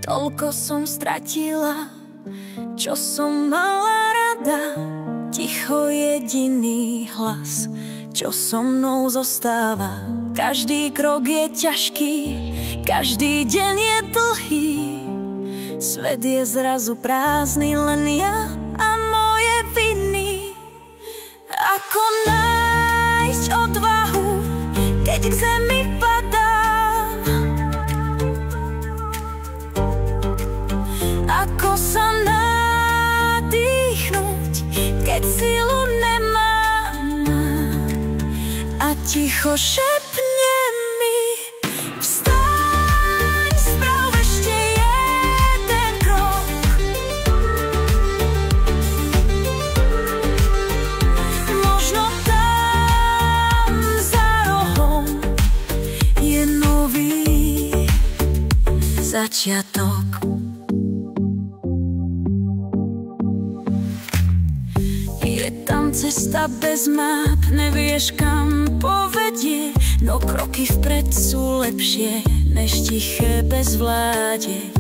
Toľko som stratila, čo som mala rada. Ticho jediný hlas, čo so mnou zostáva. Každý krok je ťažký, každý deň je dlhý. Svet je zrazu prázdny, len ja a moje viny. Ako nájsť odvahu, keď k zemi padám? Ako sa nadýchnuť, keď silu nemám? A ticho šepne mi: vstaň, sprav ešte jeden krok. Možno tam za rohom je nový začiatok. Je tam cesta bez map, nevieš kam povedie, no kroky vpred sú lepšie než tiché bezvládie.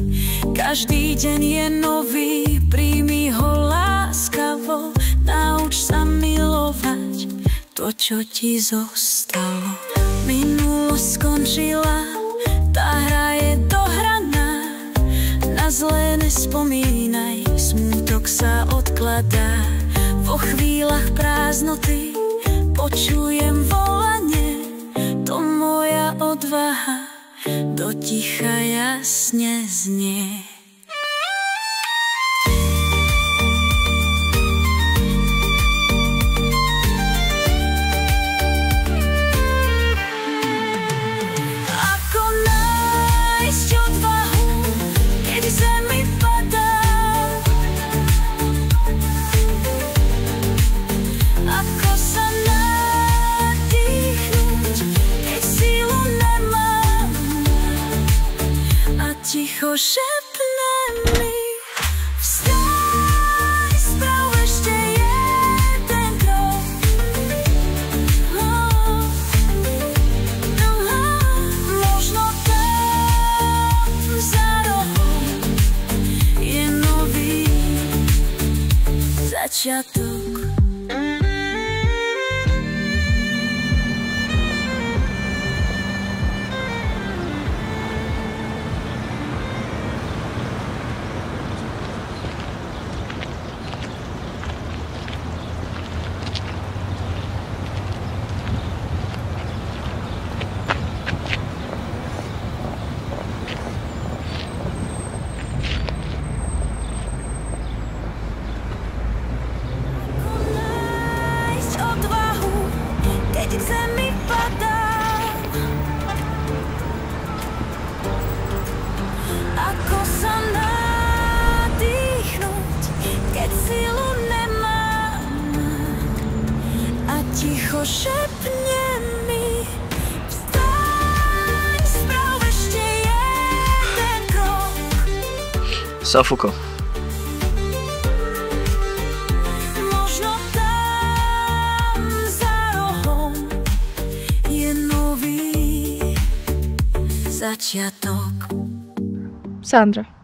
Každý deň je nový, príjmi ho láskavo, nauč sa milovať to, čo ti zostalo. Minulosť skončila, tá hra je dohraná, na zlé nespomínaj, smútok sa odkladá. Vo chvíľach prázdnoty počujem volanie, to moja odvaha do ticha jasne znie. Ako nájsť odvahu, keď zemi padá? Ako sa nadýchnuť, keď silu nemám? A ticho šepne mi: vstaň, sprav ešte jeden krok. Možno tam za rohom je nový začiatok. Keď k zemi padám, ako sa nadýchnuť, keď silu nemám? A ticho šepne mi: vstaň, sprav ešte jeden krok. Sofuko. Začiatok. Sandra.